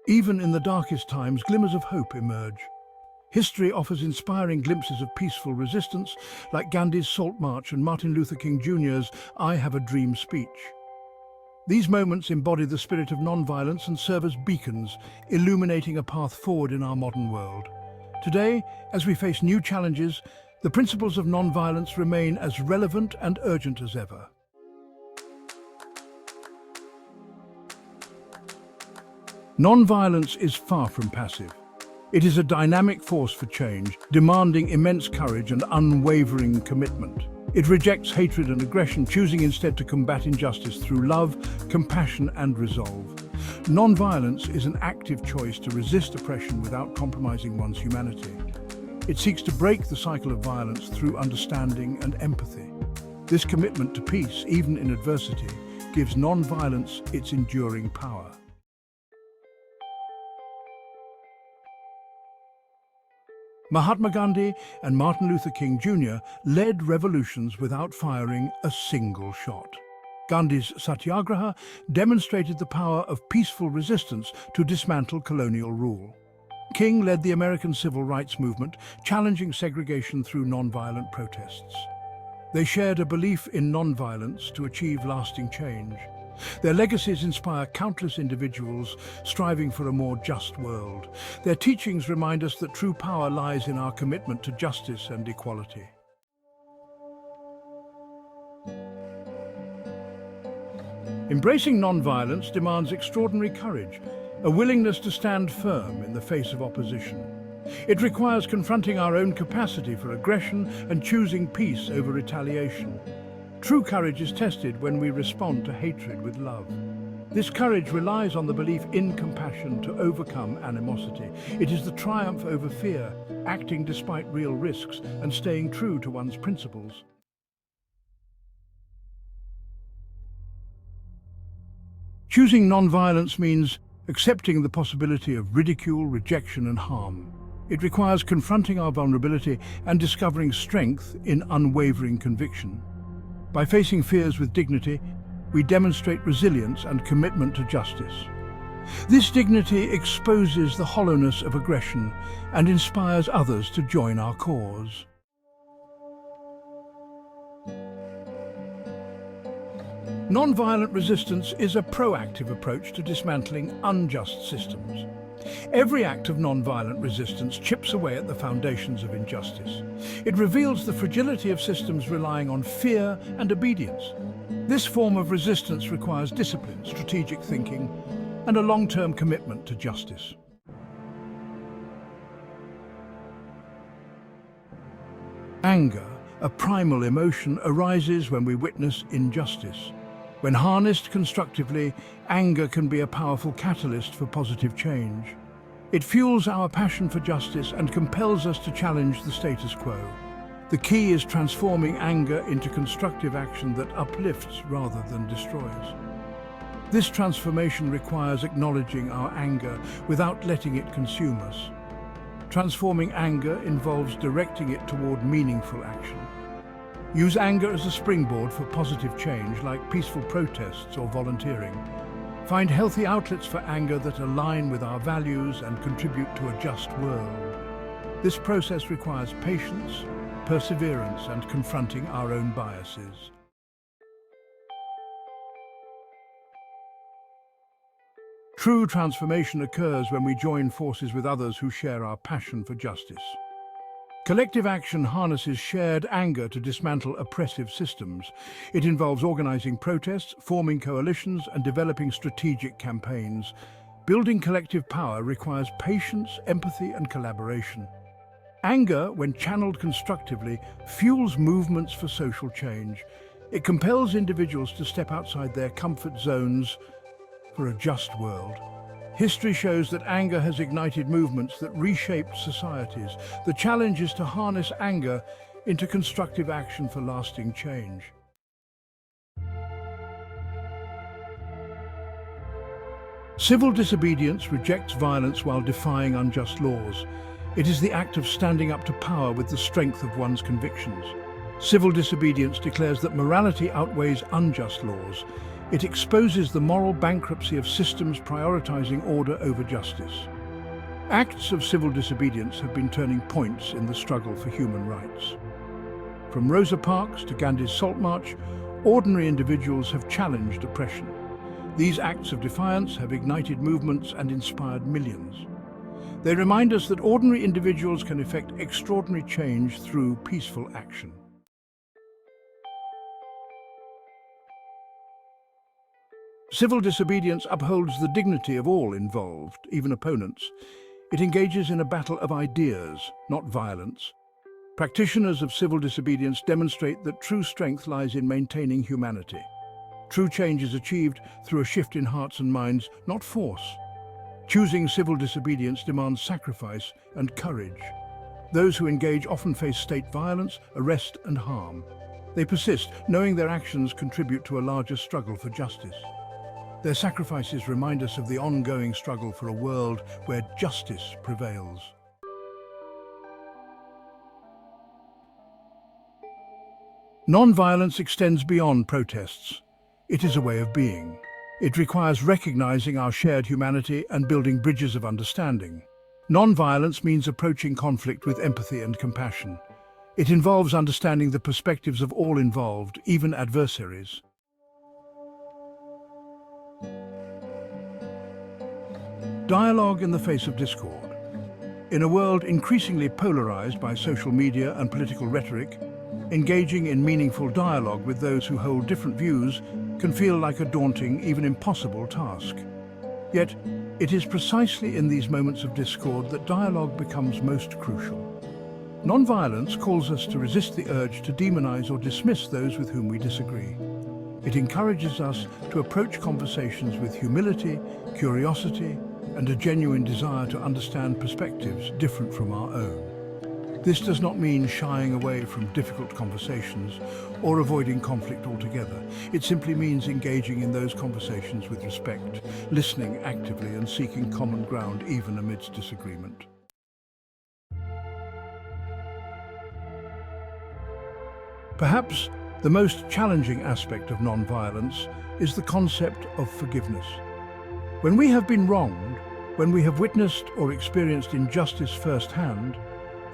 Even in the darkest times, glimmers of hope emerge. History offers inspiring glimpses of peaceful resistance, like Gandhi's Salt March and Martin Luther King Jr.'s I Have a Dream speech. These moments embody the spirit of non-violence and serve as beacons, illuminating a path forward in our modern world. Today, as we face new challenges, the principles of non-violence remain as relevant and urgent as ever. Non-violence is far from passive. It is a dynamic force for change, demanding immense courage and unwavering commitment. It rejects hatred and aggression, choosing instead to combat injustice through love, compassion, and resolve. Non-violence is an active choice to resist oppression without compromising one's humanity. It seeks to break the cycle of violence through understanding and empathy. This commitment to peace, even in adversity, gives non-violence its enduring power. Mahatma Gandhi and Martin Luther King Jr. led revolutions without firing a single shot. Gandhi's satyagraha demonstrated the power of peaceful resistance to dismantle colonial rule. King led the American civil rights movement, challenging segregation through nonviolent protests. They shared a belief in nonviolence to achieve lasting change. Their legacies inspire countless individuals striving for a more just world. Their teachings remind us that true power lies in our commitment to justice and equality. Embracing non-violence demands extraordinary courage, a willingness to stand firm in the face of opposition. It requires confronting our own capacity for aggression and choosing peace over retaliation. True courage is tested when we respond to hatred with love. This courage relies on the belief in compassion to overcome animosity. It is the triumph over fear, acting despite real risks and staying true to one's principles. Choosing non-violence means accepting the possibility of ridicule, rejection, and harm. It requires confronting our vulnerability and discovering strength in unwavering conviction. By facing fears with dignity, we demonstrate resilience and commitment to justice. This dignity exposes the hollowness of aggression and inspires others to join our cause. Non-violent resistance is a proactive approach to dismantling unjust systems. Every act of non-violent resistance chips away at the foundations of injustice. It reveals the fragility of systems relying on fear and obedience. This form of resistance requires discipline, strategic thinking, and a long-term commitment to justice. Anger, a primal emotion, arises when we witness injustice. When harnessed constructively, anger can be a powerful catalyst for positive change. It fuels our passion for justice and compels us to challenge the status quo. The key is transforming anger into constructive action that uplifts rather than destroys. This transformation requires acknowledging our anger without letting it consume us. Transforming anger involves directing it toward meaningful action. Use anger as a springboard for positive change, like peaceful protests or volunteering. Find healthy outlets for anger that align with our values and contribute to a just world. This process requires patience, perseverance, and confronting our own biases. True transformation occurs when we join forces with others who share our passion for justice. Collective action harnesses shared anger to dismantle oppressive systems. It involves organizing protests, forming coalitions, and developing strategic campaigns. Building collective power requires patience, empathy, and collaboration. Anger, when channeled constructively, fuels movements for social change. It compels individuals to step outside their comfort zones for a just world. History shows that anger has ignited movements that reshaped societies. The challenge is to harness anger into constructive action for lasting change. Civil disobedience rejects violence while defying unjust laws. It is the act of standing up to power with the strength of one's convictions. Civil disobedience declares that morality outweighs unjust laws. It exposes the moral bankruptcy of systems prioritizing order over justice. Acts of civil disobedience have been turning points in the struggle for human rights. From Rosa Parks to Gandhi's Salt March, ordinary individuals have challenged oppression. These acts of defiance have ignited movements and inspired millions. They remind us that ordinary individuals can effect extraordinary change through peaceful action. Civil disobedience upholds the dignity of all involved, even opponents. It engages in a battle of ideas, not violence. Practitioners of civil disobedience demonstrate that true strength lies in maintaining humanity. True change is achieved through a shift in hearts and minds, not force. Choosing civil disobedience demands sacrifice and courage. Those who engage often face state violence, arrest and harm. They persist, knowing their actions contribute to a larger struggle for justice. Their sacrifices remind us of the ongoing struggle for a world where justice prevails. Non-violence extends beyond protests. It is a way of being. It requires recognizing our shared humanity and building bridges of understanding. Non-violence means approaching conflict with empathy and compassion. It involves understanding the perspectives of all involved, even adversaries. Dialogue in the face of discord. In a world increasingly polarized by social media and political rhetoric, engaging in meaningful dialogue with those who hold different views can feel like a daunting, even impossible task. Yet, it is precisely in these moments of discord that dialogue becomes most crucial. Non-violence calls us to resist the urge to demonize or dismiss those with whom we disagree. It encourages us to approach conversations with humility, curiosity, and a genuine desire to understand perspectives different from our own. This does not mean shying away from difficult conversations or avoiding conflict altogether. It simply means engaging in those conversations with respect, listening actively and seeking common ground even amidst disagreement. Perhaps the most challenging aspect of non-violence is the concept of forgiveness. When we have been wronged, when we have witnessed or experienced injustice firsthand,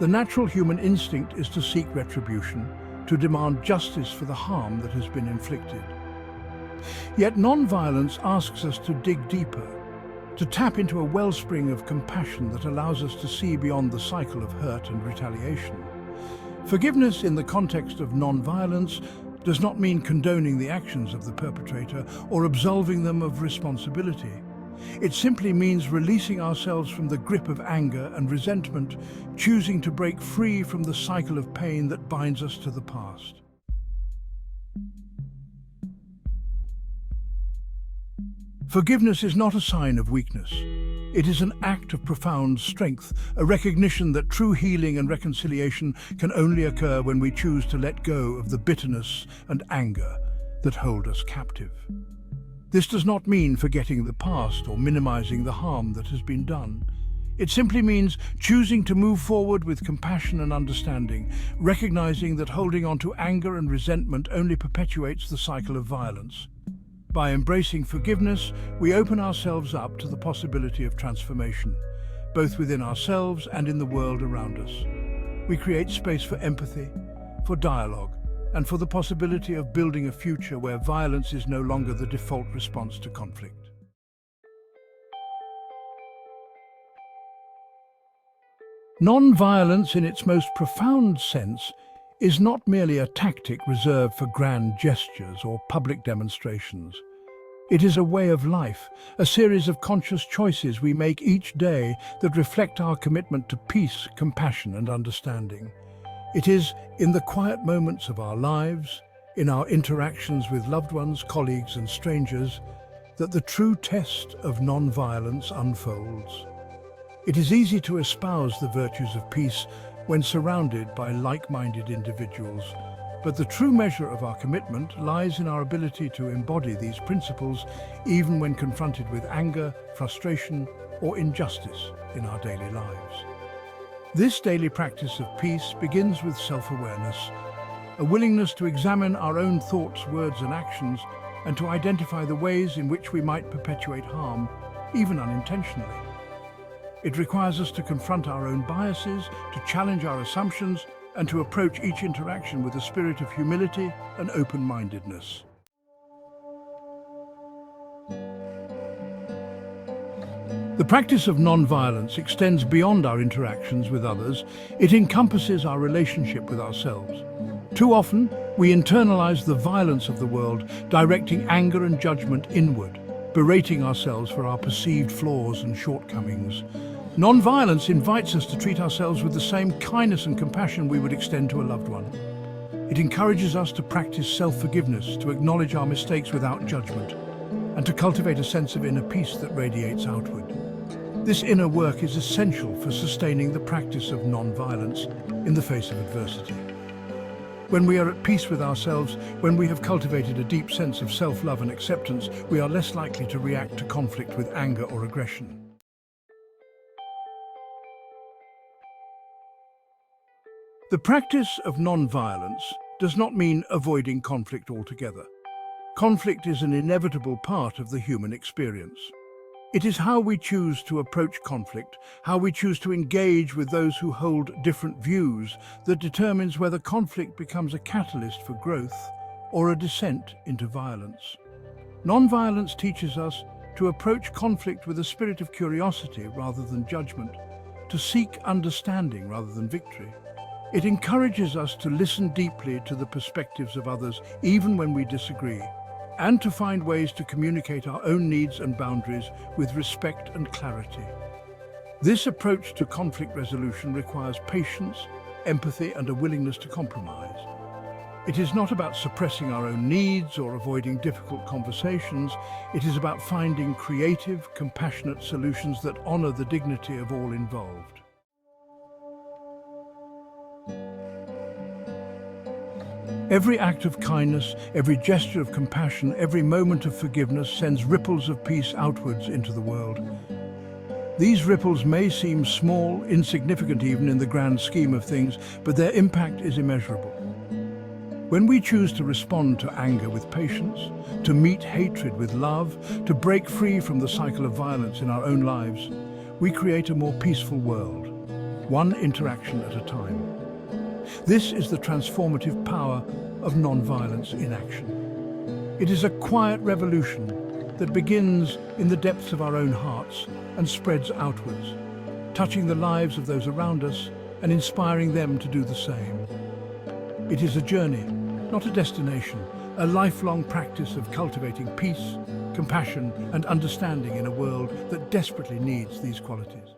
the natural human instinct is to seek retribution, to demand justice for the harm that has been inflicted. Yet non-violence asks us to dig deeper, to tap into a wellspring of compassion that allows us to see beyond the cycle of hurt and retaliation. Forgiveness in the context of non-violence does not mean condoning the actions of the perpetrator or absolving them of responsibility. It simply means releasing ourselves from the grip of anger and resentment, choosing to break free from the cycle of pain that binds us to the past. Forgiveness is not a sign of weakness. It is an act of profound strength, a recognition that true healing and reconciliation can only occur when we choose to let go of the bitterness and anger that hold us captive. This does not mean forgetting the past or minimizing the harm that has been done. It simply means choosing to move forward with compassion and understanding, recognizing that holding on to anger and resentment only perpetuates the cycle of violence. By embracing forgiveness, we open ourselves up to the possibility of transformation, both within ourselves and in the world around us. We create space for empathy, for dialogue, and for the possibility of building a future where violence is no longer the default response to conflict. Non-violence in its most profound sense is not merely a tactic reserved for grand gestures or public demonstrations. It is a way of life, a series of conscious choices we make each day that reflect our commitment to peace, compassion, and understanding. It is in the quiet moments of our lives, in our interactions with loved ones, colleagues, and strangers, that the true test of non-violence unfolds. It is easy to espouse the virtues of peace when surrounded by like-minded individuals, but the true measure of our commitment lies in our ability to embody these principles even when confronted with anger, frustration, or injustice in our daily lives. This daily practice of peace begins with self-awareness, a willingness to examine our own thoughts, words, and actions and to identify the ways in which we might perpetuate harm, even unintentionally. It requires us to confront our own biases, to challenge our assumptions, and to approach each interaction with a spirit of humility and open-mindedness. The practice of non-violence extends beyond our interactions with others. It encompasses our relationship with ourselves. Too often, we internalize the violence of the world, directing anger and judgment inward, berating ourselves for our perceived flaws and shortcomings. Non-violence invites us to treat ourselves with the same kindness and compassion we would extend to a loved one. It encourages us to practice self-forgiveness, to acknowledge our mistakes without judgment, and to cultivate a sense of inner peace that radiates outward. This inner work is essential for sustaining the practice of non-violence in the face of adversity. When we are at peace with ourselves, when we have cultivated a deep sense of self-love and acceptance, we are less likely to react to conflict with anger or aggression. The practice of non-violence does not mean avoiding conflict altogether. Conflict is an inevitable part of the human experience. It is how we choose to approach conflict, how we choose to engage with those who hold different views, that determines whether conflict becomes a catalyst for growth or a descent into violence. Non-violence teaches us to approach conflict with a spirit of curiosity rather than judgment, to seek understanding rather than victory. It encourages us to listen deeply to the perspectives of others, even when we disagree, and to find ways to communicate our own needs and boundaries with respect and clarity. This approach to conflict resolution requires patience, empathy, and a willingness to compromise. It is not about suppressing our own needs or avoiding difficult conversations. It is about finding creative, compassionate solutions that honor the dignity of all involved. Every act of kindness, every gesture of compassion, every moment of forgiveness sends ripples of peace outwards into the world. These ripples may seem small, insignificant even in the grand scheme of things, but their impact is immeasurable. When we choose to respond to anger with patience, to meet hatred with love, to break free from the cycle of violence in our own lives, we create a more peaceful world, one interaction at a time. This is the transformative power of non-violence in action. It is a quiet revolution that begins in the depths of our own hearts and spreads outwards, touching the lives of those around us and inspiring them to do the same. It is a journey, not a destination, a lifelong practice of cultivating peace, compassion, and understanding in a world that desperately needs these qualities.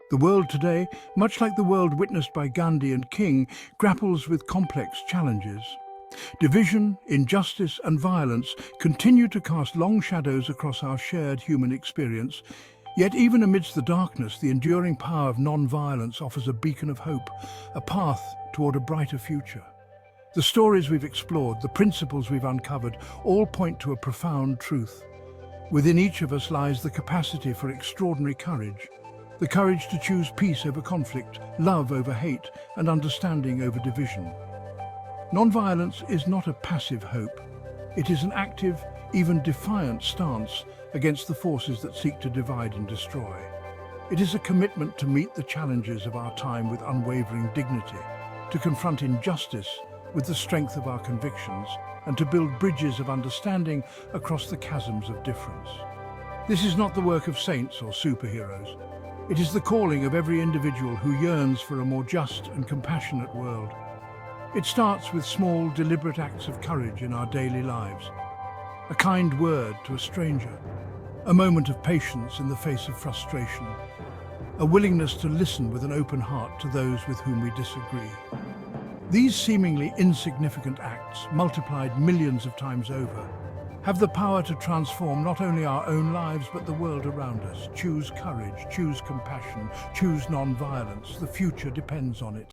The world today, much like the world witnessed by Gandhi and King, grapples with complex challenges. Division, injustice, and violence continue to cast long shadows across our shared human experience. Yet even amidst the darkness, the enduring power of non-violence offers a beacon of hope, a path toward a brighter future. The stories we've explored, the principles we've uncovered, all point to a profound truth. Within each of us lies the capacity for extraordinary courage. The courage to choose peace over conflict, love over hate, and understanding over division. Non-violence is not a passive hope. It is an active, even defiant stance against the forces that seek to divide and destroy. It is a commitment to meet the challenges of our time with unwavering dignity, to confront injustice with the strength of our convictions, and to build bridges of understanding across the chasms of difference. This is not the work of saints or superheroes. It is the calling of every individual who yearns for a more just and compassionate world. It starts with small, deliberate acts of courage in our daily lives. A kind word to a stranger, a moment of patience in the face of frustration, a willingness to listen with an open heart to those with whom we disagree. These seemingly insignificant acts, multiplied millions of times over, have the power to transform not only our own lives but the world around us. Choose courage, choose compassion, choose non-violence. The future depends on it.